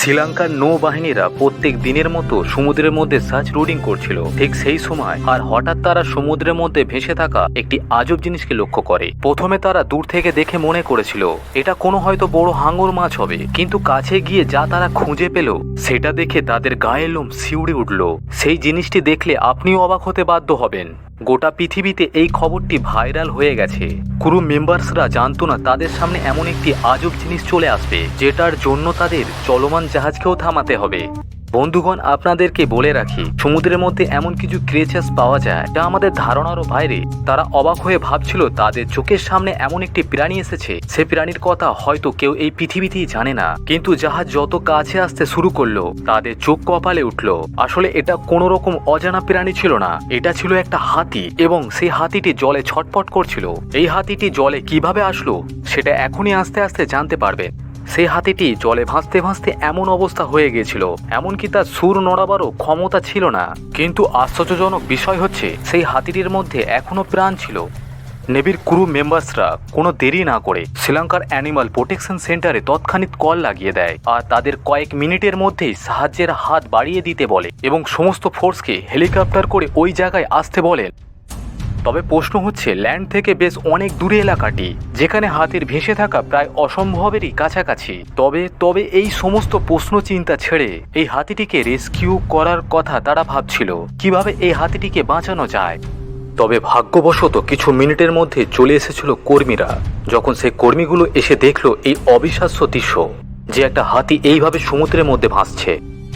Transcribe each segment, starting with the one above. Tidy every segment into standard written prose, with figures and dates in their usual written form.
শ্রীলঙ্কার নৌবাহিনীরা প্রত্যেক দিনের মতো সমুদ্রের মধ্যে সার্চ রুডিং করছিল। ঠিক সেই সময় আর হঠাৎ তারা সমুদ্রের মধ্যে ভেসে থাকা একটি আজব জিনিসকে লক্ষ্য করে। প্রথমে তারা দূর থেকে দেখে মনে করেছিল এটা কোনো হয়তো বড় হাঙর মাছ হবে, কিন্তু কাছে গিয়ে যা তারা খুঁজে পেল সেটা দেখে তাদের গায়ের লোম শিউরে উঠল। সেই জিনিসটি দেখলে আপনিও অবাক হতে বাধ্য হবেন। গোটা পৃথিবীতে এই খবরটি ভাইরাল হয়ে গেছে। ক্রু মেম্বার্সরা জানতো না তাদের সামনে এমন একটি আজব জিনিস চলে আসবে যেটার জন্য তাদের চলমান জাহাজকেও থামাতে হবে। বন্ধুগণ, আপনাদেরকে বলে রাখি, সমুদ্রের মধ্যে এমন কিছু ক্রিয়েচার্স পাওয়া যায় যা আমাদের ধারণারও বাইরে। তারা অবাক হয়ে ভাবছিল তাদের চোখের সামনে এমন একটি প্রাণী এসেছে, সে প্রাণীর কথা হয়তো কেউ এই পৃথিবীতেই জানে না। কিন্তু জাহাজ যত কাছে আসতে শুরু করলো তাদের চোখ কপালে উঠল। আসলে এটা কোনো রকম অজানা প্রাণী ছিল না, এটা ছিল একটা হাতি, এবং সেই হাতিটি জলে ছটফট করছিল। এই হাতিটি জলে কিভাবে আসলো সেটা এখনই আস্তে আস্তে জানতে পারবেন। সেই হাতিটি জলে ভাসতে ভাসতে এমন অবস্থা হয়ে গিয়েছিল, এমনকি তার সুর নড়াবারও ক্ষমতা ছিল না। কিন্তু আশ্চর্যজনক বিষয় হচ্ছে সেই হাতিটির মধ্যে এখনো প্রাণ ছিল। নেভির ক্রু মেম্বার্সরা কোনো দেরি না করে শ্রীলঙ্কার অ্যানিমাল প্রোটেকশন সেন্টারে তৎক্ষণাৎ কল লাগিয়ে দেয়, আর তাদের কয়েক মিনিটের মধ্যেই সাহায্যের হাত বাড়িয়ে দিতে বলে এবং সমস্ত ফোর্সকে হেলিকপ্টার করে ওই জায়গায় আসতে বলেন। তবে প্রশ্ন হচ্ছে, ল্যান্ড থেকে বেশ অনেক দূরে এলাকাটি, যেখানে হাতির ভেসে থাকা প্রায় অসম্ভবেরই কাছাকাছি। তবে এই সমস্ত প্রশ্ন চিন্তা ছেড়ে এই হাতিটিকে রেস্কিউ করার কথা তারা ভাবছিল, কিভাবে এই হাতিটিকে বাঁচানো যায়। তবে ভাগ্যবশত কিছু মিনিটের মধ্যে চলে এসেছিল কর্মীরা। যখন সেই কর্মীগুলো এসে দেখলো এই অবিশ্বাস্য দৃশ্য, যে একটা হাতি এইভাবে সমুদ্রের মধ্যে ভাসছে,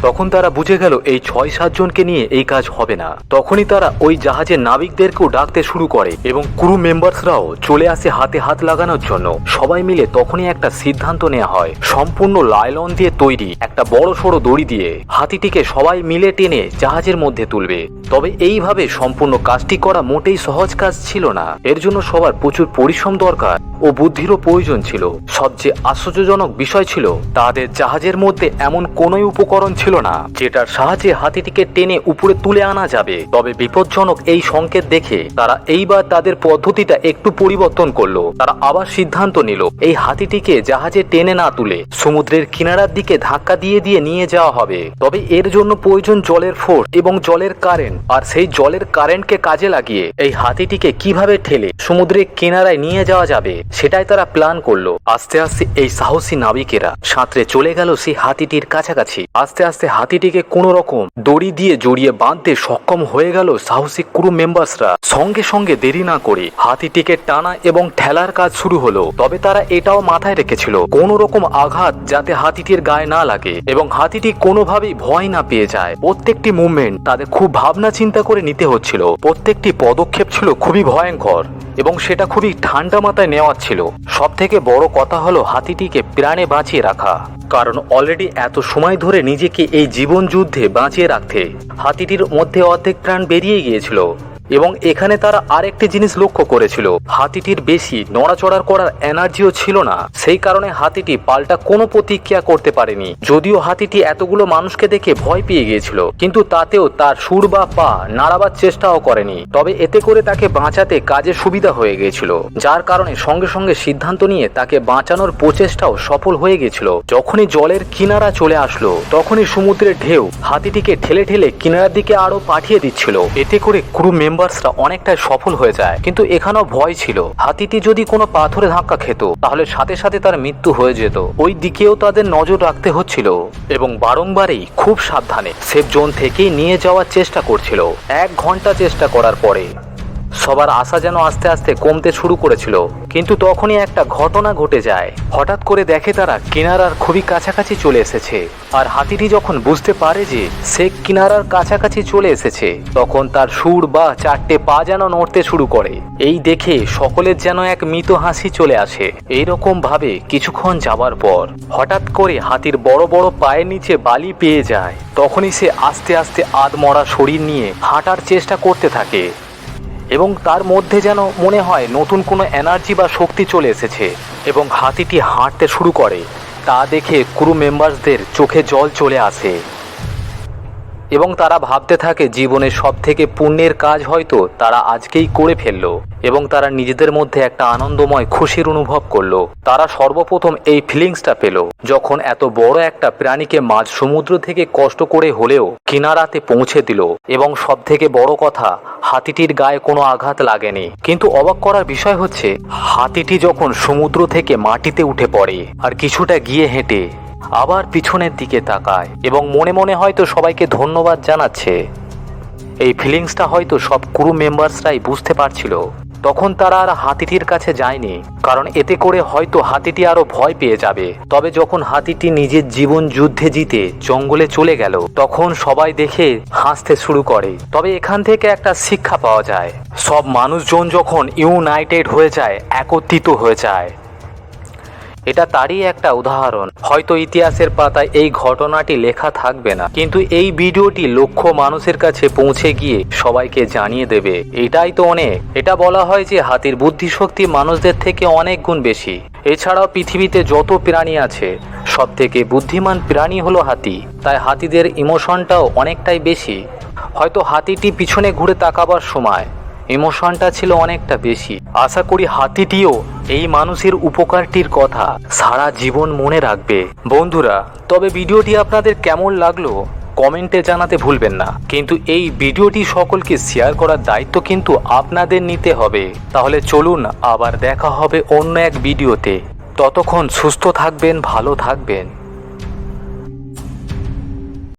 তখন তারা বুঝে গেল এই ৬-৭ জনকে নিয়ে এই কাজ হবে না। তখনই তারা ওই জাহাজের নাবিকদেরকেও ডাকতে শুরু করে এবং ক্রু মেম্বার্সরাও চলে আসে হাতে হাত লাগানোর জন্য। সবাই মিলে তখনই একটা সিদ্ধান্ত নেওয়া হয়, সম্পূর্ণ লাইলন দিয়ে তৈরি একটা বড় সড়ো দড়ি দিয়ে হাতিটিকে সবাই মিলে টেনে জাহাজের মধ্যে তুলবে। তবে এইভাবে সম্পূর্ণ কাজটি করা মোটেই সহজ কাজ ছিল না, এর জন্য সবার প্রচুর পরিশ্রম দরকার ও বুদ্ধিরও প্রয়োজন ছিল। সবচেয়ে আশ্চর্যজনক বিষয় ছিল, তাদের জাহাজের মধ্যে এমন কোন উপকরণ ছিল না যেটার সাহায্যে হাতিটিকে টেনে উপরে তুলে আনা যাবে। তবে বিপজ্জনক এই সংকেত দেখে তারা এইবার তাদের পদ্ধতিটা একটু পরিবর্তন করলো। তারা আবার সিদ্ধান্ত নিল এই হাতিটিকে জাহাজে টেনে না তুলে সমুদ্রের কিনারার দিকে ধাক্কা দিয়ে দিয়ে নিয়ে যাওয়া হবে। তবে এর জন্য প্রয়োজন জলের ফোর্স এবং জলের কারেন্ট, আর সেই জলের কারেন্টকে কাজে লাগিয়ে এই হাতিটিকে কিভাবে ঠেলে সমুদ্রের কিনারায় নিয়ে যাওয়া যাবে সেটাই তারা প্ল্যান করলো। আস্তে আস্তে এই সাহসী নাবিকেরা সাঁতরে চলে গেল সেই হাতিটির কাছাকাছি। আস্তে আস্তে হাতিটিকে কোনো রকম দড়ি দিয়ে জড়িয়ে বাঁধতে সক্ষম হয়ে গেল সাহসী ক্রু মেম্বার্সরা। সঙ্গে সঙ্গে দেরি না করে হাতিটিকে টানা এবং ঠেলার কাজ শুরু হলো। তবে তারা এটাও মাথায় রেখেছিল কোনো রকম আঘাত যাতে হাতিটির গায়ে না লাগে এবং হাতিটি কোনোভাবেই ভয় না পেয়ে যায়। প্রত্যেকটি মুভমেন্ট তাদের খুব ভাবনা চিন্তা করে নিতে হচ্ছিল। প্রত্যেকটি পদক্ষেপ ছিল খুবই ভয়ঙ্কর এবং সেটা খুবই ঠান্ডা মাথায় নেওয়া ছিল। সব থেকে বড় কথা হলো হাতিটিকে প্রাণে বাঁচিয়ে রাখা, কারণ অলরেডি এত সময় ধরে নিজেকে এই জীবন যুদ্ধে বাঁচিয়ে রাখতে হাতিটির মধ্যে অর্ধেক প্রাণ বেরিয়ে গিয়েছিল। এবং এখানে তারা আরেকটি জিনিস লক্ষ্য করেছিল, হাতিটির বেশি নড়াচড়ার করার এনার্জিও ছিল না। সেই কারণে হাতিটি পাল্টা কোনো প্রতিক্রিয়া করতে পারেনি। যদিও হাতিটি এতগুলো মানুষকে দেখে ভয় পেয়ে গিয়েছিল, কিন্তু তাতেও তার সুর বা পা নাড়াবার চেষ্টাও করেনি। তবে এতে করে তাকে বাঁচাতে কাজে সুবিধা হয়ে গিয়েছিল, যার কারণে সঙ্গে সঙ্গে সিদ্ধান্ত নিয়ে তাকে বাঁচানোর প্রচেষ্টাও সফল হয়ে গিয়েছিল। যখনই জলের কিনারা চলে আসলো তখনই সমুদ্রের ঢেউ হাতিটিকে ঠেলে ঠেলে কিনারার দিকে আরো পাঠিয়ে দিচ্ছিল। এতে করে ক্রু মেম্বার্সরা অনেকটাই সফল হয়ে যায়। কিন্তু এখানেও ভয় ছিল, হাতিটি যদি কোনো পাথরে ধাক্কা খেত তাহলে সাথে সাথে তার মৃত্যু হয়ে যেত। ওই দিকেও তাদের নজর রাখতে হচ্ছিল এবং বারংবারই খুব সাবধানে সেফ জোন থেকেই নিয়ে যাওয়ার চেষ্টা করছিল। 1 ঘন্টা চেষ্টা করার পরে সবার আশা যেন আস্তে আস্তে কমতে শুরু করেছিল। কিন্তু তখনই একটা ঘটনা ঘটে যায়। হঠাৎ করে দেখে তারা কিনারার খুবই কাছাকাছি চলে এসেছে, আর হাতিটি যখন বুঝতে পারে যে সে কিনারার কাছাকাছি চলে এসেছে তখন তার সুর বা 4টে পা যেন নড়তে শুরু করে। এই দেখে সকলের যেন এক মৃত হাসি চলে আসে। এইরকম ভাবে কিছুক্ষণ যাবার পর হঠাৎ করে হাতির বড় বড় পায়ের নিচে বালি পেয়ে যায়। তখনই সে আস্তে আস্তে আধমরা শরীর নিয়ে হাঁটার চেষ্টা করতে থাকে এবং তার মধ্যে যেন মনে হয় নতুন কোনো এনার্জি বা শক্তি চলে এসেছে এবং হাতিটি হাঁটতে শুরু করে। তা দেখে ক্রু মেম্বার্সদের চোখে জল চলে আসে। এবং তারা ভাবতে থাকে জীবনের সব থেকে পুণ্যের কাজ হয়তো তারা আজকেই করে ফেললো এবং তারা নিজেদের মধ্যে একটা আনন্দময় খুশির অনুভব করলো। তারা সর্বপ্রথম এই ফিলিংসটা পেল যখন এত বড় একটা প্রাণীকে মাঝ সমুদ্র থেকে কষ্ট করে হলেও কিনারাতে পৌঁছে দিল এবং সব থেকে বড় কথা, হাতিটির গায়ে কোনো আঘাত লাগেনি। কিন্তু অবাক করার বিষয় হচ্ছে, হাতিটি যখন সমুদ্র থেকে মাটিতে উঠে পড়ে আর কিছুটা গিয়ে হেঁটে আবার পিছনের দিকে তাকায় এবং মনে মনে হয়তো সবাইকে ধন্যবাদ জানাচ্ছে, এই ফিলিংসটা হয়তো সব ক্রু মেম্বার্সরাই বুঝতে পারছিল। তখন তারা আর হাতিটির কাছে যায়নি, কারণ এতে করে হয়তো হাতিটি আরো ভয় পেয়ে যাবে। তবে যখন হাতিটি নিজের জীবন যুদ্ধে জিতে জঙ্গলে চলে গেল, তখন সবাই দেখে হাসতে শুরু করে। তবে এখান থেকে একটা শিক্ষা পাওয়া যায়, সব মানুষজন যখন ইউনাইটেড হয়ে যায়, একত্রিত হয়ে যায়। এটা তারই একটা উদাহরণ। হয়তো ইতিহাসের পাতায় এই ঘটনাটি লেখা থাকবে না, কিন্তু এই ভিডিওটি লক্ষ মানুষের কাছে পৌঁছে গিয়ে সবাইকে জানিয়ে দেবে। এটাই তো অনেক। এটা বলা হয় যে হাতির বুদ্ধিশক্তি মানুষদের থেকে অনেক গুণ বেশি। এছাড়াও পৃথিবীতে যত প্রাণী আছে সব থেকে বুদ্ধিমান প্রাণী হলো হাতি। তাই হাতিদের ইমোশনটাও অনেকটাই বেশি। হয়তো হাতিটি পিছনে ঘুরে তাকাবার সময় ইমোশনটা ছিল অনেকটা বেশি। আশা করি হাতিটিও এই মানুষের উপকারটির কথা সারা জীবন মনে রাখবে। বন্ধুরা, তবে ভিডিওটি আপনাদের কেমন লাগলো কমেন্টে জানাতে ভুলবেন না। কিন্তু এই ভিডিওটি সকলকে শেয়ার করার দায়িত্ব কিন্তু আপনাদের নিতে হবে। তাহলে চলুন আবার দেখা হবে অন্য এক ভিডিওতে। ততক্ষণ সুস্থ থাকবেন, ভালো থাকবেন।